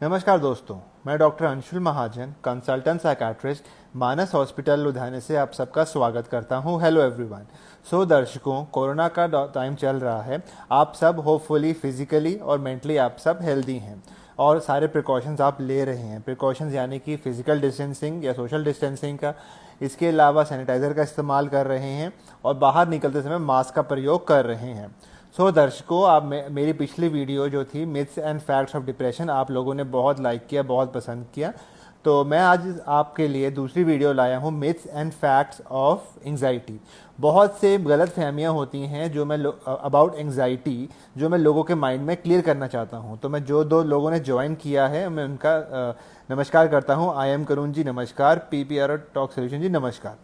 नमस्कार दोस्तों, मैं डॉक्टर अंशुल महाजन, कंसल्टेंट साइकाट्रिस्ट, मानस हॉस्पिटल लुधियाना से आप सबका स्वागत करता हूं। Hello everyone. दर्शकों, कोरोना का टाइम चल रहा है। आप सब होपफुली फिजिकली और मेंटली आप सब हेल्दी हैं और सारे प्रिकॉशंस आप ले रहे हैं। प्रिकॉशंस यानी कि फिजिकल डिस्टेंसिंग या सोशल डिस्टेंसिंग का, इसके अलावा सैनिटाइज़र का इस्तेमाल कर रहे हैं और बाहर निकलते समय मास्क का प्रयोग कर रहे हैं। दर्शकों, आप मेरी पिछली वीडियो जो थी myths and facts of depression, आप लोगों ने बहुत लाइक किया, बहुत पसंद किया। तो मैं आज आपके लिए दूसरी वीडियो लाया हूँ, myths and facts of anxiety. बहुत से गलत फहमियाँ होती हैं जो मैं अबाउट एंग्जाइटी जो मैं लोगों के माइंड में क्लियर करना चाहता हूँ। तो मैं जो दो लोगों ने ज्वाइन किया है मैं उनका नमस्कार करता हूँ। आई एम करुण जी नमस्कार, PPR टॉक सोल्यूशन जी नमस्कार।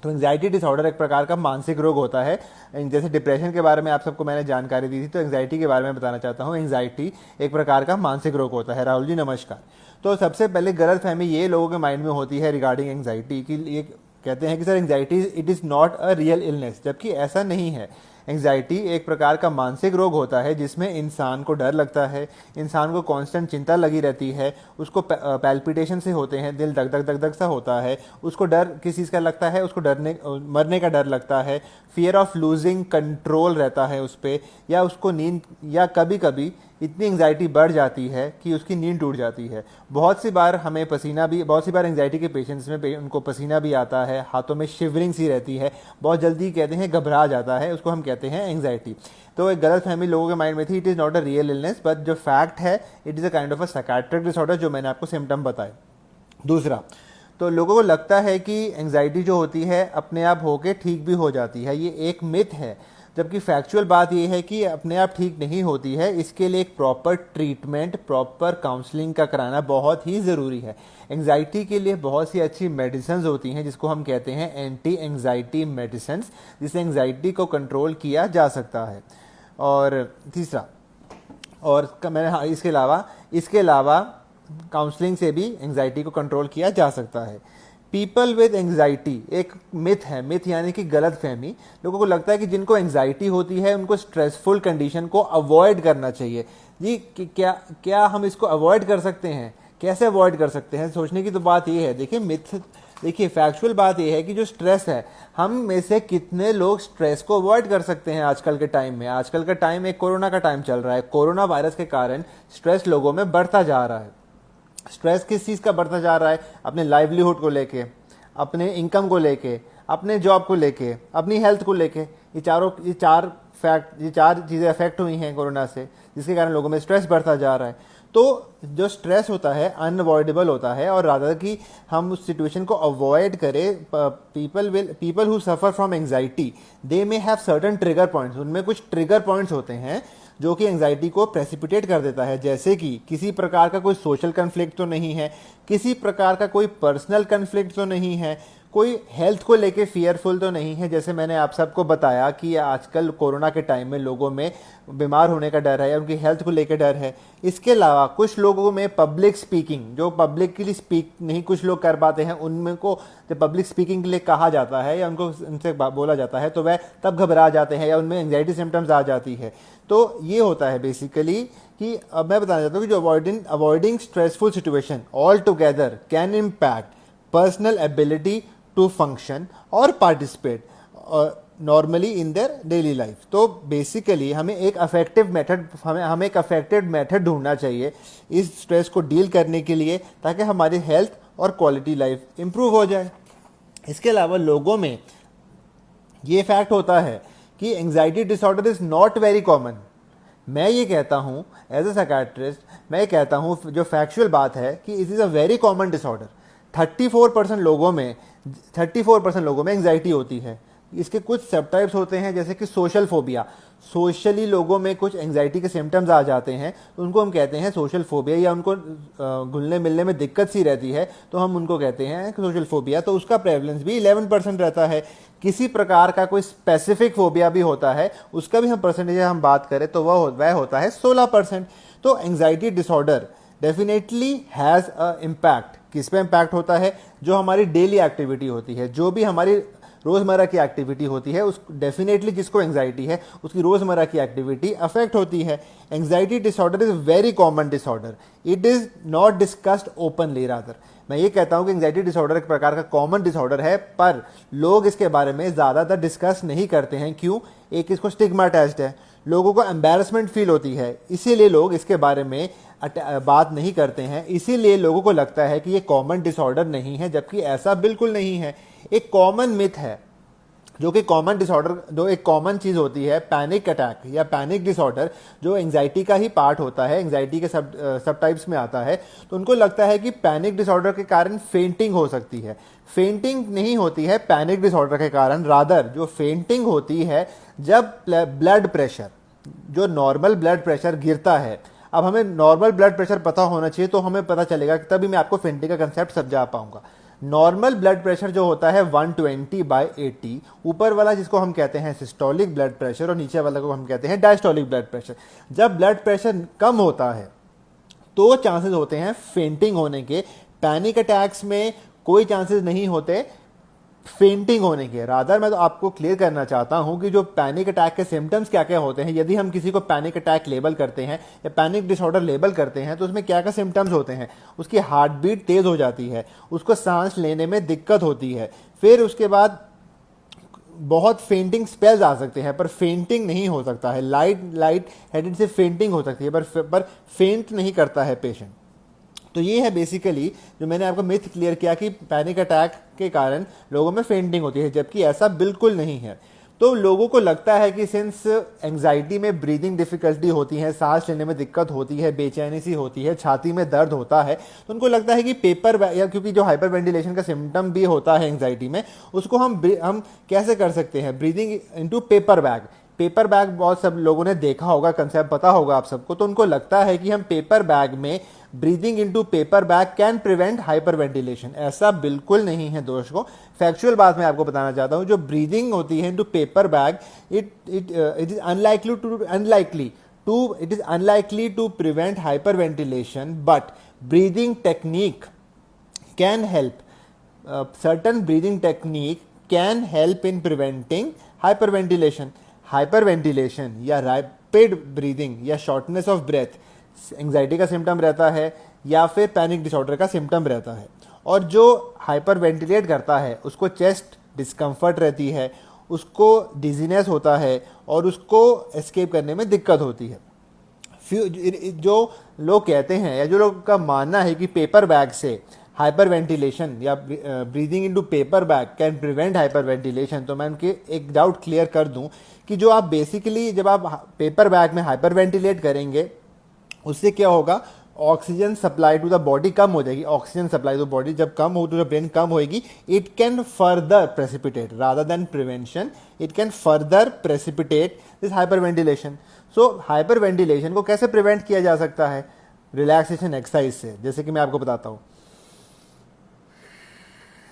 तो एंग्जाइटी डिसऑर्डर एक प्रकार का मानसिक रोग होता है। जैसे डिप्रेशन के बारे में आप सबको मैंने जानकारी दी थी, तो एंग्जाइटी के बारे में बताना चाहता हूँ। एंग्जाइटी एक प्रकार का मानसिक रोग होता है। राहुल जी नमस्कार। तो सबसे पहले गलतफहमी ये लोगों के माइंड में होती है रिगार्डिंग एंग्जाइटी कि ये कहते हैं कि sir anxiety it is not a real illness, जबकि ऐसा नहीं है। एंग्जाइटी एक प्रकार का मानसिक रोग होता है जिसमें इंसान को डर लगता है, इंसान को कांस्टेंट चिंता लगी रहती है, उसको पैल्पिटेशन से होते हैं, दिल धक धक धक धक सा होता है, उसको डर किस चीज़ का लगता है, उसको मरने का डर लगता है, फियर ऑफ लूजिंग कंट्रोल रहता है उस पर, या उसको नींद, या कभी कभी इतनी एंग्जाइटी बढ़ जाती है कि उसकी नींद टूट जाती है। बहुत सी बार एंग्जाइटी के पेशेंट्स में उनको पसीना भी आता है, हाथों में शिवरिंग सी रहती है, बहुत जल्दी कहते हैं घबरा जाता है, उसको हम कहते हैं एंग्जाइटी। तो एक गलत फहमी लोगों के माइंड में थी, it is not a real illness, but जो फैक्ट है it is a kind of a psychiatric disorder, जो मैंने आपको सिम्टम बताए। दूसरा, तो लोगों को लगता है कि एंग्जाइटी जो होती है अपने आप होके ठीक भी हो जाती है। ये एक मिथ है, जबकि फैक्चुअल बात यह है कि अपने आप ठीक नहीं होती है। इसके लिए एक प्रॉपर ट्रीटमेंट, प्रॉपर काउंसलिंग का कराना बहुत ही ज़रूरी है। एंग्जाइटी के लिए बहुत सी अच्छी मेडिसिन होती हैं जिसको हम कहते हैं एंटी एंग्जाइटी मेडिसिन, जिससे एंग्जाइटी को कंट्रोल किया जा सकता है। और तीसरा, और मैंने इसके अलावा काउंसलिंग से भी एंग्जाइटी को कंट्रोल किया जा सकता है। पीपल विद एंग्जाइटी एक मिथ है। मिथ यानी कि गलत फहमी। लोगों को लगता है कि जिनको एंग्जाइटी होती है उनको स्ट्रेसफुल कंडीशन को अवॉइड करना चाहिए। जी क्या हम इसको अवॉइड कर सकते हैं? कैसे अवॉइड कर सकते हैं? सोचने की तो बात ये है। देखिए फैक्चुअल बात यह है कि जो स्ट्रेस है, हम में से कितने लोग स्ट्रेस को अवॉइड कर सकते हैं आजकल के टाइम में? आजकल का टाइम एक कोरोना का टाइम चल रहा है। कोरोना वायरस के कारण स्ट्रेस लोगों में बढ़ता जा रहा है। स्ट्रेस किस चीज़ का बढ़ता जा रहा है? अपने लाइवलीहुड को लेके, अपने इनकम को लेके, अपने जॉब को लेके, अपनी हेल्थ को लेके। ये चार चीज़ें अफेक्ट हुई हैं कोरोना से, जिसके कारण लोगों में स्ट्रेस बढ़ता जा रहा है। तो जो स्ट्रेस होता है अनअवॉइडेबल होता है, और रादर कि हम उस सिचुएशन को अवॉइड करें। People who suffer from anxiety they may have certain trigger points. उनमें कुछ ट्रिगर पॉइंट्स होते हैं जो कि एंग्जाइटी को प्रेसिपिटेट कर देता है। जैसे कि किसी प्रकार का कोई सोशल कन्फ्लिक्ट तो नहीं है, किसी प्रकार का कोई पर्सनल कन्फ्लिक्ट तो नहीं है, कोई हेल्थ को लेके फियरफुल तो नहीं है। जैसे मैंने आप सबको बताया कि आजकल कोरोना के टाइम में लोगों में बीमार होने का डर है या उनकी हेल्थ को लेकर डर है। इसके अलावा कुछ लोगों में पब्लिक स्पीकिंग, जो पब्लिकली स्पीक नहीं कुछ लोग कर पाते हैं, उनमें को जब पब्लिक स्पीकिंग के लिए कहा जाता है या उनको उनसे बोला जाता है तो वह तब घबरा जाते हैं या उनमें एंग्जाइटी सिम्टम्स आ जाती है। तो ये होता है बेसिकली कि अब मैं बताना चाहता हूँ कि जो avoiding stressful situation all together can impact personal ability to function और participate normally in their daily life. तो बेसिकली हमें एक अफेक्टिव मेथड ढूंढना चाहिए इस स्ट्रेस को डील करने के लिए, ताकि हमारी हेल्थ और क्वालिटी लाइफ इंप्रूव हो जाए। इसके अलावा लोगों में ये फैक्ट होता है कि anxiety disorder is not very common. मैं ये कहता हूँ एज ए साइकाट्रिस्ट, मैं ये कहता हूँ जो फैक्चुअल बात है कि it is a very common disorder. 34% लोगों में एंग्जाइटी होती है। इसके कुछ सब टाइप्स होते हैं, जैसे कि सोशल फोबिया। सोशली लोगों में कुछ एंग्जाइटी के सिम्टम्स आ जाते हैं, तो उनको हम कहते हैं सोशल फोबिया, या उनको घुलने मिलने में दिक्कत सी रहती है तो हम उनको कहते हैं सोशल फोबिया। तो उसका प्रेवलेंस भी 11% रहता है। किसी प्रकार का कोई स्पेसिफिक फोबिया भी होता है, उसका भी हम परसेंटेज हम बात करें तो वह होता है 16%। तो anxiety disorder definitely has a impact. किस पे इम्पैक्ट होता है? जो हमारी डेली एक्टिविटी होती है, जो भी हमारी रोज़मर्रा की एक्टिविटी होती है, उस डेफिनेटली जिसको एंग्जाइटी है उसकी रोज़मर्रा की एक्टिविटी अफेक्ट होती है। Anxiety disorder is very common disorder, it is not discussed openly rather. मैं ये कहता हूँ कि एंग्जाइटी डिसऑर्डर एक प्रकार का कॉमन डिसऑर्डर है, पर लोग इसके बारे में ज़्यादातर डिस्कस नहीं करते हैं। क्यों? एक इसको स्टिग्मा अटैच्ड है, लोगों को एम्बैरसमेंट फील होती है, इसीलिए लोग इसके बारे में बात नहीं करते हैं। इसीलिए लोगों को लगता है कि ये कॉमन डिसऑर्डर नहीं है, जबकि ऐसा बिल्कुल नहीं है। एक कॉमन मिथ है, जो कि कॉमन डिसऑर्डर, जो एक कॉमन चीज़ होती है, पैनिक अटैक या पैनिक डिसऑर्डर, जो एंग्जाइटी का ही पार्ट होता है, एंग्जाइटी के सब टाइप्स में आता है। तो उनको लगता है कि पैनिक डिसऑर्डर के कारण फेंटिंग हो सकती है। फेंटिंग नहीं होती है पैनिक डिसऑर्डर के कारण, रादर जो फेंटिंग होती है जब ब्लड प्रेशर, जो नॉर्मल ब्लड प्रेशर गिरता है। अब हमें नॉर्मल ब्लड प्रेशर पता होना चाहिए, तो हमें पता चलेगा, तभी मैं आपको फेंटिंग का कंसेप्ट समझा पाऊंगा। नॉर्मल ब्लड प्रेशर जो होता है 120/80, ऊपर वाला जिसको हम कहते हैं सिस्टोलिक ब्लड प्रेशर और नीचे वाला को हम कहते हैं डायस्टोलिक ब्लड प्रेशर। जब ब्लड प्रेशर कम होता है तो चांसेस होते हैं फेंटिंग होने के। पैनिक अटैक्स में कोई चांसेस नहीं होते फेंटिंग होने के। रादर मैं तो आपको क्लियर करना चाहता हूं कि जो पैनिक अटैक के सिम्टम्स क्या क्या होते हैं, यदि हम किसी को पैनिक अटैक लेबल करते हैं या पैनिक डिसऑर्डर लेबल करते हैं, तो उसमें क्या क्या सिम्टम्स होते हैं। उसकी हार्ट बीट तेज हो जाती है, उसको सांस लेने में दिक्कत होती है, फिर उसके बाद बहुत फेंटिंग स्पेल्स आ सकते हैं, पर फेंटिंग नहीं हो सकता है। लाइट हेडेड से फेंटिंग हो सकती है, पर फेंट नहीं करता है पेशेंट। तो ये है बेसिकली जो मैंने आपको मिथ क्लियर किया कि पैनिक अटैक के कारण लोगों में फेंटिंग होती है, जबकि ऐसा बिल्कुल नहीं है। तो लोगों को लगता है कि सिंस एंग्जाइटी में ब्रीदिंग डिफिकल्टी होती है, सांस लेने में दिक्कत होती है, बेचैनी सी होती है, छाती में दर्द होता है, तो उनको लगता है कि पेपर या क्योंकि जो हाइपर वेंटिलेशन का सिम्टम भी होता है एंग्जाइटी में, उसको हम कैसे कर सकते हैं, breathing into paper bag. Paper bag बहुत सब लोगों ने देखा होगा, कंसेप्ट पता होगा आप सबको। तो उनको लगता है कि हम पेपर बैग में breathing into paper bag can prevent hyper ventilation. ऐसा बिल्कुल नहीं है दोस्तों। फैक्चुअल बात मैं आपको बताना चाहता हूं, जो ब्रीदिंग होती है into paper bag, it is unlikely to prevent hyperventilation, but breathing technique can help, certain breathing technique can help in preventing hyperventilation. Hyperventilation या रैपिड ब्रीदिंग या शॉर्टनेस ऑफ ब्रेथ एंग्जाइटी का symptom रहता है या फिर panic disorder का symptom रहता है। और जो हाइपरवेंटिलेट करता है उसको चेस्ट डिस्कम्फर्ट रहती है, उसको डिजीनेस होता है और उसको एस्केप करने में दिक्कत होती है। जो लोग कहते हैं या जो लोग का मानना है कि पेपर बैग से हाइपरवेंटिलेशन या breathing into paper bag can prevent hyperventilation, तो मैं उनके एक डाउट क्लियर कर दूं कि जो आप बेसिकली जब आप पेपर बैग में हाइपरवेंटिलेट करेंगे, उससे क्या होगा, oxygen supply to the body कम हो जाएगी। ऑक्सीजन सप्लाई टू बॉडी जब कम हो तो ब्रेन कम होएगी, it can further precipitate rather than prevention, it can further precipitate this hyperventilation. So hyperventilation को कैसे प्रिवेंट किया जा सकता है? रिलैक्सेशन एक्सरसाइज से। जैसे कि मैं आपको बताता हूँ,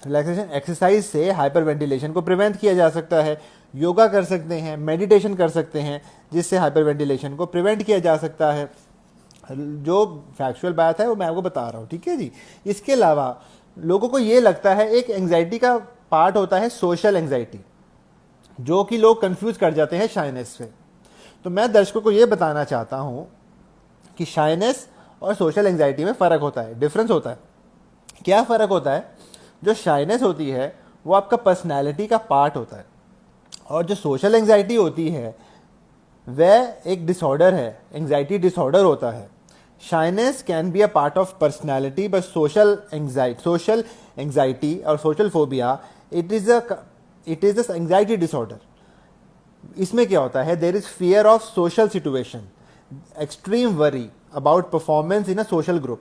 रिलैक्सेशन एक्सरसाइज से हाइपरवेंटिलेशन को प्रिवेंट किया जा सकता है। योगा कर सकते हैं, मेडिटेशन कर सकते हैं, जिससे हाइपरवेंटिलेशन को प्रिवेंट किया जा सकता है। जो फैक्चुअल बात है वो मैं आपको बता रहा हूँ, ठीक है जी। इसके अलावा लोगों को ये लगता है एक एंग्जाइटी का पार्ट होता है सोशल एंग्जाइटी, जो कि लोग कंफ्यूज कर जाते हैं शाइनेस से। तो मैं दर्शकों को ये बताना चाहता हूँ कि शाइनेस और सोशल एंग्जाइटी में फ़र्क होता है, डिफरेंस होता है। क्या फ़र्क होता है? जो शाइनेस होती है वो आपका पर्सनैलिटी का पार्ट होता है, और जो सोशल एंग्जाइटी होती है वह एक डिसऑर्डर है, एंग्जाइटी डिसऑर्डर होता है। Shyness can be a part of personality, but social anxiety और social phobia it is anxiety disorder. इसमें क्या होता है, there is fear of social situation, extreme worry about performance in a social group.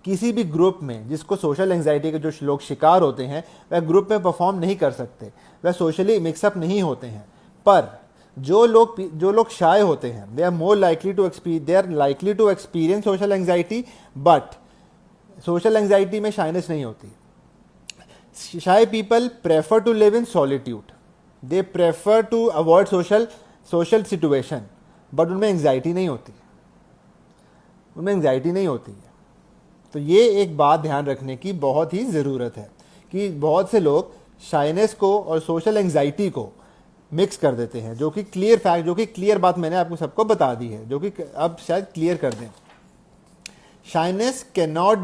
किसी भी group में जिसको social anxiety के जो लोग शिकार होते हैं, वह ग्रुप में परफॉर्म नहीं कर सकते, वह सोशली मिक्सअप नहीं होते हैं। पर जो लोग शाय होते हैं, they are likely to experience social anxiety, but social anxiety में शाइनेस नहीं होती। Shy people prefer to live in solitude, they prefer to avoid social situation, but उनमें एंग्जाइटी नहीं होती, है। तो ये एक बात ध्यान रखने की बहुत ही ज़रूरत है कि बहुत से लोग शाइनेस को और सोशल एंग्जाइटी को मिक्स कर देते हैं, जो कि क्लियर फैक्ट, जो कि क्लियर बात मैंने आपको सबको बता दी है, जो कि अब शायद क्लियर कर दें। Shyness can not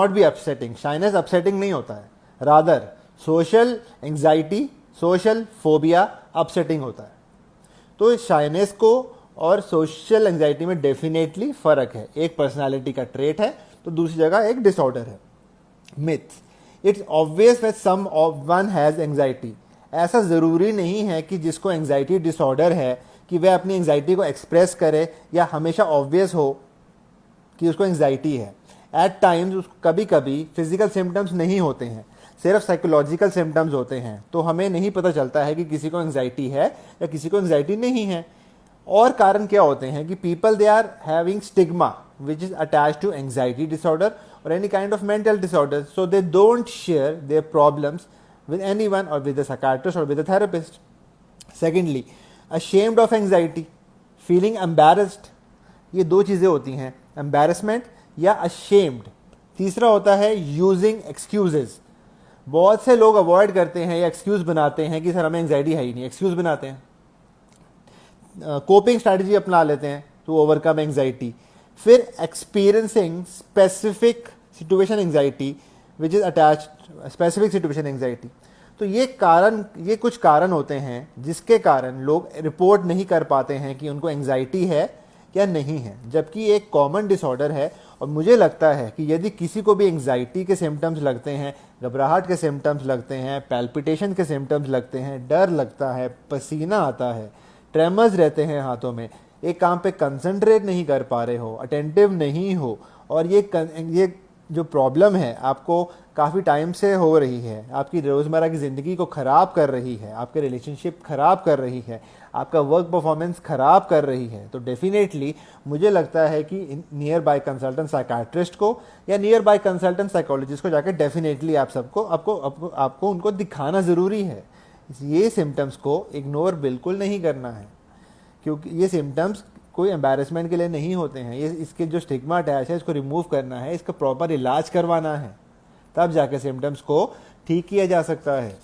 be upsetting. Shyness upsetting नहीं होता है, rather social anxiety, social phobia upsetting होता है। तो शाइनेस को और सोशल एंग्जाइटी में डेफिनेटली फर्क है। एक पर्सनालिटी का ट्रेट है तो दूसरी जगह एक डिसऑर्डर है। Myth, it's obvious that someone has anxiety. ऐसा ज़रूरी नहीं है कि जिसको एंग्जाइटी डिसऑर्डर है कि वह अपनी एंग्जाइटी को एक्सप्रेस करे या हमेशा ऑब्वियस हो कि उसको एंग्जाइटी है। एट टाइम्स कभी कभी फिजिकल सिम्टम्स नहीं होते हैं, सिर्फ साइकोलॉजिकल सिम्टम्स होते हैं, तो हमें नहीं पता चलता है कि किसी को एंग्जाइटी है या किसी को एंग्जाइटी नहीं है। और कारण क्या होते हैं कि people they are having stigma which is attach to anxiety disorder और any kind of mental disorder, so they don't share their problems with anyone or with a psychiatrist or with a therapist. Secondly, ashamed of anxiety, feeling embarrassed. ये दो चीज़ें होती हैं, embarrassment या ashamed. तीसरा होता है using excuses. बहुत से लोग अवॉइड करते हैं या एक्सक्यूज बनाते हैं कि सर हमें एंग्जाइटी है ही नहीं, एक्सक्यूज बनाते हैं, कोपिंग स्ट्रैटेजी अपना लेते हैं टू ओवरकम एंग्जाइटी। फिर experiencing specific situation anxiety which is attached specific situation anxiety. तो ये कुछ कारण होते हैं जिसके कारण लोग रिपोर्ट नहीं कर पाते हैं कि उनको एंग्जाइटी है या नहीं है, जबकि एक कॉमन डिसऑर्डर है। और मुझे लगता है कि यदि किसी को भी एंग्जाइटी के सिम्टम्स लगते हैं, घबराहट के सिम्टम्स लगते हैं, पैल्पिटेशन के सिम्टम्स लगते हैं, डर लगता है, पसीना आता है, ट्रेमर्स रहते हैं हाथों में, एक काम पे कंसंट्रेट नहीं कर पा रहे हो, अटेंटिव नहीं हो, और ये जो प्रॉब्लम है आपको काफ़ी टाइम से हो रही है, आपकी रोज़मर्रा की ज़िंदगी को ख़राब कर रही है, आपके रिलेशनशिप ख़राब कर रही है, आपका वर्क परफॉर्मेंस ख़राब कर रही है, तो डेफिनेटली मुझे लगता है कि नियर बाय कंसल्टेंट साइकाट्रिस्ट को या नियर बाय कंसल्टेंट साइकोलॉजिस्ट को जाकर डेफिनेटली आपको उनको दिखाना ज़रूरी है। ये सिम्टम्स को इग्नोर बिल्कुल नहीं करना है, क्योंकि ये सिम्टम्स कोई एम्बैरेसमेंट के लिए नहीं होते हैं। ये इसके जो स्टिग्मा अटैच है इसको रिमूव करना है, इसका प्रॉपर इलाज करवाना है, तब जाके सिम्टम्स को ठीक किया जा सकता है।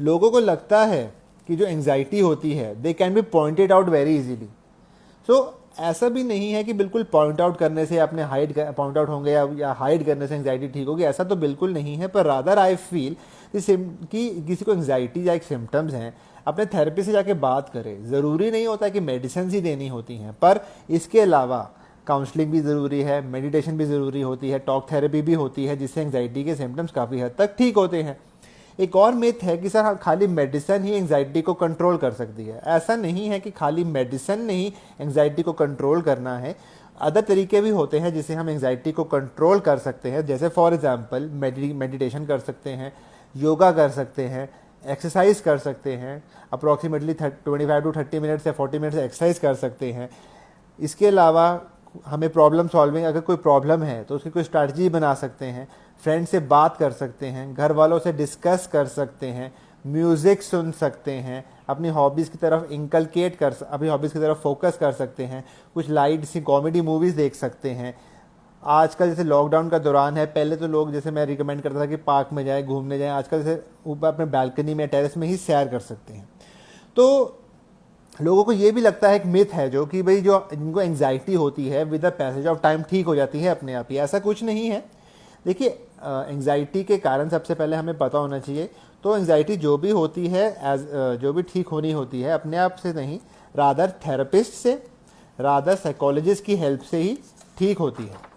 लोगों को लगता है कि जो एंग्जाइटी होती है they can be pointed out very easily. So ऐसा भी नहीं है कि बिल्कुल पॉइंट आउट करने से अपने पॉइंट आउट होंगे या हाइड करने से एंग्जाइटी ठीक होगी, ऐसा तो बिल्कुल नहीं है। पर रादर आई फील कि किसी को एंग्जाइटी या एक सिम्टम्स हैं, अपने थेरेपी से जाके बात करें। ज़रूरी नहीं होता कि मेडिसिन ही देनी होती हैं, पर इसके अलावा काउंसलिंग भी ज़रूरी है, मेडिटेशन भी ज़रूरी होती है, टॉक थेरेपी भी होती है, जिससे एंग्जाइटी के सिम्टम्स काफ़ी हद तक ठीक होते हैं। एक और मिथ है कि सर खाली मेडिसिन ही एंग्जाइटी को कंट्रोल कर सकती है। ऐसा नहीं है कि खाली मेडिसिन ने ही एंग्जाइटी को कंट्रोल करना है, अदर तरीके भी होते हैं जिससे हम एंग्जाइटी को कंट्रोल कर सकते हैं। जैसे फॉर एग्जांपल मेडिटेशन कर सकते हैं, योगा कर सकते हैं, एक्सरसाइज कर सकते हैं, अप्रॉक्सीमेटली 25 to 30 मिनट्स या 40 मिनट्स एक्सरसाइज कर सकते हैं। इसके अलावा हमें प्रॉब्लम सॉल्विंग, अगर कोई प्रॉब्लम है तो उसकी कोई स्ट्रैटेजी बना सकते हैं, फ्रेंड से बात कर सकते हैं, घर वालों से डिस्कस कर सकते हैं, म्यूज़िक सुन सकते हैं, अपनी हॉबीज़ की तरफ अपनी हॉबीज़ की तरफ फोकस कर सकते हैं, कुछ लाइट सी कॉमेडी मूवीज़ देख सकते हैं। आजकल जैसे लॉकडाउन का दौरान है, पहले तो लोग, जैसे मैं रिकमेंड करता था कि पार्क में जाए, घूमने जाएं, आजकल जैसे ऊपर अपने बैल्कनी में, टेरेस में ही सैर कर सकते हैं। तो लोगों को ये भी लगता है, एक मिथ है जो कि भाई जो जिनको एंग्जाइटी होती है with the passage of time ठीक हो जाती है अपने आप ही। ऐसा कुछ नहीं है। देखिए, एंग्जाइटी के कारण सबसे पहले हमें पता होना चाहिए। तो एंग्जाइटी जो भी होती है जो भी ठीक होनी होती है अपने आप से नहीं, रादर थेरेपिस्ट से, रादर साइकोलॉजिस्ट की हेल्प से ही ठीक होती है।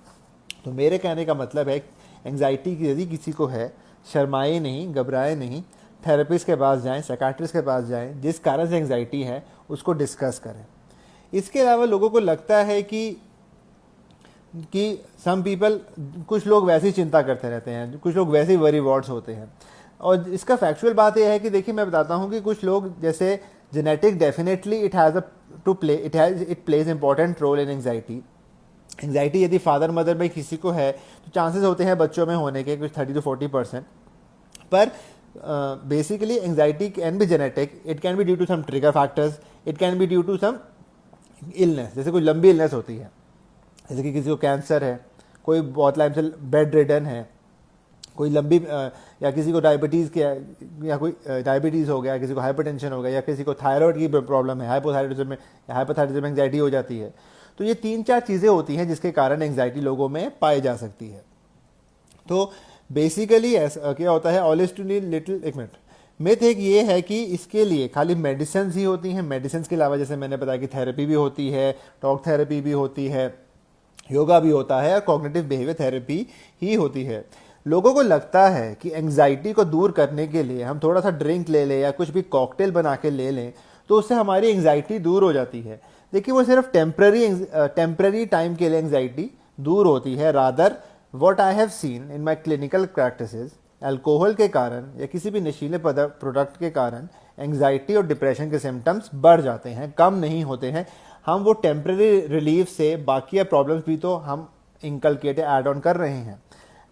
तो मेरे कहने का मतलब है, एंग्जाइटी यदि किसी को है, शर्माए नहीं, घबराए नहीं, थेरेपिस्ट के पास जाएं, साइकाट्रिस्ट के पास जाएं, जिस कारण से एंग्जाइटी है उसको डिस्कस करें। इसके अलावा लोगों को लगता है कि सम पीपल, कुछ लोग वैसे ही चिंता करते रहते हैं, कुछ लोग वैसे ही वरी वॉर्ड्स होते हैं। और इसका फैक्चुअल बात यह है कि देखिए, मैं बताता हूँ कि कुछ लोग, जैसे genetic, definitely it plays important role in anxiety. Anxiety यदि फादर मदर में किसी को है तो चांसेस होते हैं बच्चों में होने के कुछ 30 to 40%। पर basically anxiety can be genetic, it can be due to some trigger factors, it can be due to some illness. जैसे कोई लंबी इलनेस होती है, जैसे कि किसी को कैंसर है, कोई बहुत टाइम से बेड रिडन है, कोई लंबी या किसी को डायबिटीज़ के या कोई डायबिटीज़ हो गया, किसी को हाइपरटेंशन हो गया, या किसी को थायराइड की प्रॉब्लम है, हाइपोथायराइडिज्म में या हाइपोथायराइडिज्म में एंग्जाइटी हो जाती है। तो ये 3-4 चीज़ें होती हैं जिसके कारण एंग्जाइटी लोगों में पाई जा सकती है। तो बेसिकली ऐसा क्या होता है, ऑलवेज टू नीड लिटिल, एक मिनट, मिथ एक ये है कि इसके लिए खाली मेडिसिन ही होती हैं। मेडिसिन के अलावा जैसे मैंने बताया कि थेरेपी भी होती है, टॉक थेरेपी भी होती है, योगा भी होता है और कॉग्निटिव बिहेवियर थेरेपी ही होती है। लोगों को लगता है कि एंग्जाइटी को दूर करने के लिए हम थोड़ा सा ड्रिंक ले लें या कुछ भी कॉकटेल बना के ले लें तो उससे हमारी एंग्जाइटी दूर हो जाती है। देखिए वो सिर्फ टेम्पररी टाइम के लिए एंग्जाइटी दूर होती है। Rather what I have seen in my clinical practices, alcohol के कारण या किसी भी नशीले प्रोडक्ट के कारण एंग्जाइटी और डिप्रेशन के सिम्टम्स बढ़ जाते हैं, कम नहीं होते हैं। हम वो टेम्पररी रिलीफ से बाकी प्रॉब्लम्स भी तो हम इंकलकेट ऐड ऑन कर रहे हैं।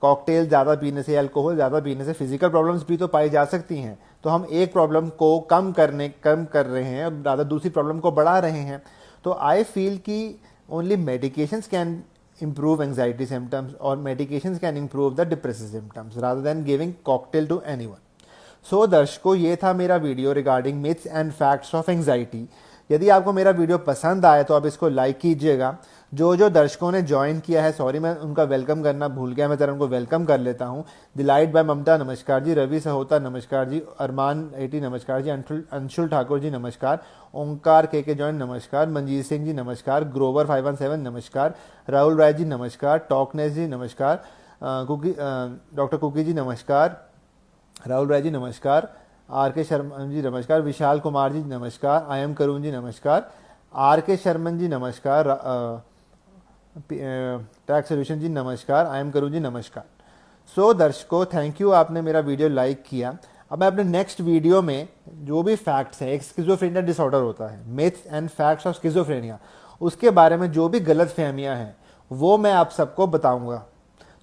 कॉकटेल ज़्यादा पीने से, अल्कोहल ज़्यादा पीने से फिजिकल प्रॉब्लम्स भी तो पाई जा सकती हैं। तो हम एक प्रॉब्लम को कम कर रहे हैं और ज़्यादा दूसरी प्रॉब्लम को बढ़ा रहे हैं। तो आई फील कि only medications can improve anxiety symptoms or medications can improve the depressive symptoms rather than giving cocktail to anyone. So दर्शकों, ये था मेरा video regarding myths and facts of anxiety. यदि आपको मेरा वीडियो पसंद आए तो आप इसको लाइक कीजिएगा। जो दर्शकों ने ज्वाइन किया है, सॉरी मैं उनका वेलकम करना भूल गया, मैं जरा उनको वेलकम कर लेता हूँ। डिलाइट बाय ममता नमस्कार जी, रवि सहोता नमस्कार जी, अरमान 80 नमस्कार जी, अंशुल ठाकुर जी नमस्कार, ओंकार के ज्वाइन नमस्कार, मंजीत सिंह जी नमस्कार, ग्रोवर 517 नमस्कार, राहुल राय जी नमस्कार, टॉकनेस जी नमस्कार, डॉक्टर कुकी जी नमस्कार, राहुल राय जी नमस्कार, आर के शर्मा जी नमस्कार, विशाल कुमार जी नमस्कार, आई एम करुण जी नमस्कार, आर के शर्मन जी नमस्कार, टैक्स सोल्यूशन जी नमस्कार, आई एम करुण जी नमस्कार। सो दर्शकों, थैंक यू, आपने मेरा वीडियो लाइक किया। अब मैं अपने नेक्स्ट वीडियो में जो भी फैक्ट्स हैं, एक स्किज़ोफ्रेनिया डिसऑर्डर होता है, myths and facts of schizophrenia, उसके बारे में जो भी गलत फहमियाँ हैं वो मैं आप सबको बताऊँगा।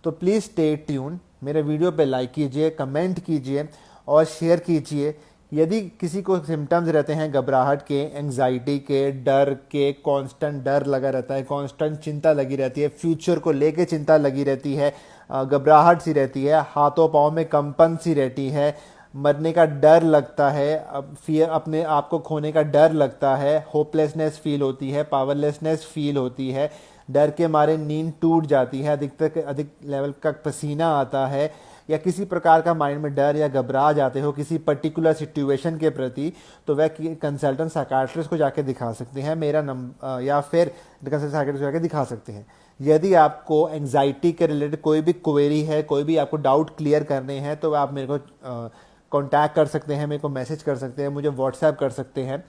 तो प्लीज़ स्टे ट्यून, मेरे वीडियो पे लाइक कीजिए, कमेंट कीजिए और शेयर कीजिए। यदि किसी को सिम्टम्स रहते हैं घबराहट के, एंग्जाइटी के, डर के, कांस्टेंट डर लगा रहता है, कांस्टेंट चिंता लगी रहती है, फ्यूचर को लेके चिंता लगी रहती है, घबराहट सी रहती है, हाथों पाँव में कंपन सी रहती है, मरने का डर लगता है, फियर, अपने आप को खोने का डर लगता है, होपलेसनेस फील होती है, पावरलेसनेस फील होती है, डर के मारे नींद टूट जाती है, अधिक लेवल का पसीना आता है, या किसी प्रकार का माइंड में डर या घबरा जाते हो किसी पर्टिकुलर सिचुएशन के प्रति, तो वह कंसल्टेंट साइकाट्रिस्ट को जाके दिखा सकते हैं, मेरा नंबर, या फिर कंसल्टेंट साइकाट्रिस्ट को जाके दिखा सकते हैं। यदि आपको एंग्जाइटी के रिलेटेड कोई भी क्वेरी है, कोई भी आपको डाउट क्लियर करने हैं, तो आप मेरे को कांटेक्ट कर सकते हैं, मेरे को मैसेज कर सकते हैं, मुझे व्हाट्सएप कर सकते हैं।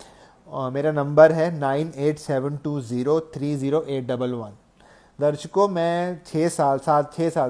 मेरा नंबर है 9872030811। दर्शकों, मैं 6 साल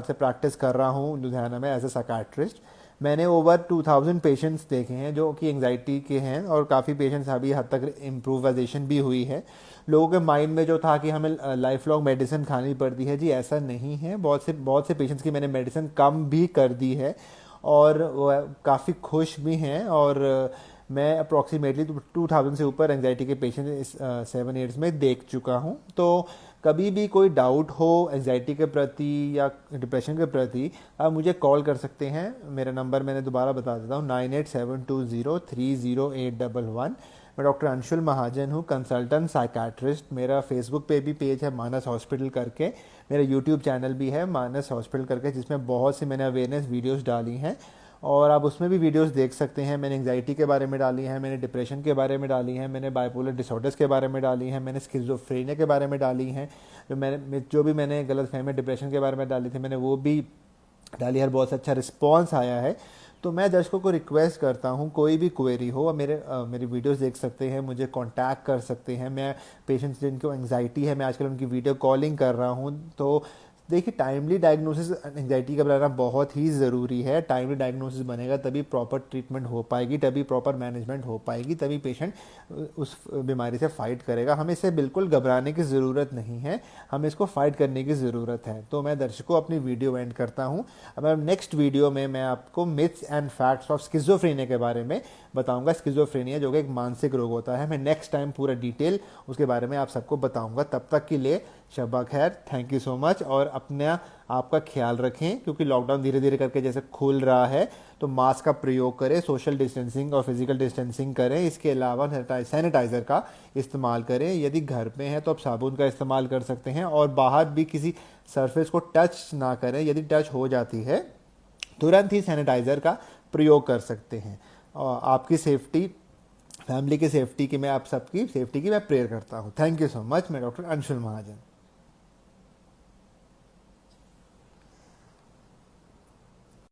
से प्रैक्टिस कर रहा हूँ लुधियाना में एज ए साइकाट्रिस्ट। मैंने ओवर 2000 पेशेंट्स देखे हैं जो कि एंग्जाइटी के हैं, और काफ़ी पेशेंट्स अभी हद तक इम्प्रूवाइजेशन भी हुई है। लोगों के माइंड में जो था कि हमें लाइफ लॉन्ग मेडिसिन खानी पड़ती है, जी ऐसा नहीं है। बहुत से पेशेंट्स की मैंने मेडिसिन कम भी कर दी है और वो काफ़ी खुश भी हैं। और मैं अप्रॉक्सीमेटली 2000 से ऊपर एंग्जाइटी के पेशेंट इस 7 ईयर्स में देख चुका हूँ। तो कभी भी कोई डाउट हो एंग्जाइटी के प्रति या डिप्रेशन के प्रति, आप मुझे कॉल कर सकते हैं। मेरा नंबर मैंने दोबारा बता देता हूँ, 9872030811। मैं डॉक्टर अंशुल महाजन हूँ, कंसल्टेंट साइकाट्रिस्ट। मेरा फेसबुक पे भी पेज है मानस हॉस्पिटल करके, मेरा यूट्यूब चैनल भी है मानस हॉस्पिटल करके, जिसमें बहुत सी मैंने अवेयरनेस वीडियोज़ डाली हैं और आप उसमें भी वीडियोस देख सकते हैं। मैंने एंग्जाइटी के बारे में डाली हैं, मैंने डिप्रेशन के बारे में डाली हैं, मैंने बाइपोलर डिसऑर्डर्स के बारे में डाली हैं, मैंने स्किज़ोफ्रेनिया के बारे में डाली हैं। जो भी मैंने गलतफहमी डिप्रेशन के बारे में डाली थी, मैंने वो भी डाली है। बहुत अच्छा रिस्पॉन्स आया है। तो मैं दर्शकों को रिक्वेस्ट करता हूँ, कोई भी क्वेरी हो मेरी वीडियोस देख सकते हैं, मुझे कांटेक्ट कर सकते हैं। मैं पेशेंट्स जिनको एंग्जाइटी है, मैं आजकल उनकी वीडियो कॉलिंग कर रहा हूँ। तो देखिए, टाइमली डायग्नोसिस एंग्जाइटी का बनाना बहुत ही ज़रूरी है। टाइमली डायग्नोसिस बनेगा तभी प्रॉपर ट्रीटमेंट हो पाएगी, तभी प्रॉपर मैनेजमेंट हो पाएगी, तभी पेशेंट उस बीमारी से फाइट करेगा। हमें इससे बिल्कुल घबराने की ज़रूरत नहीं है, हमें इसको फाइट करने की ज़रूरत है। तो मैं दर्शकों अपनी वीडियो एंड करता हूँ। अब नेक्स्ट वीडियो में मैं आपको myths and facts of schizophrenia के बारे में बताऊंगा। स्किज़ोफ्रेनिया जो कि एक मानसिक रोग होता है, मैं नेक्स्ट टाइम पूरा डिटेल उसके बारे में आप सबको बताऊंगा। तब तक के लिए शब्बा खैर, थैंक यू सो मच। और अपना आपका ख्याल रखें, क्योंकि लॉकडाउन धीरे धीरे करके जैसे खुल रहा है, तो मास्क का प्रयोग करें, सोशल डिस्टेंसिंग और फिजिकल डिस्टेंसिंग करें। इसके अलावा सैनिटाइज़र का इस्तेमाल करें। यदि घर पे हैं तो आप साबुन का इस्तेमाल कर सकते हैं, और बाहर भी किसी सरफेस को टच ना करें। यदि टच हो जाती है तुरंत ही सैनिटाइज़र का प्रयोग कर सकते हैं। और आपकी सेफ्टी, फैमिली की सेफ्टी की, मैं आप सबकी सेफ्टी की मैं प्रेयर करता हूँ। Thank you so much. मैं डॉक्टर अंशुल महाजन।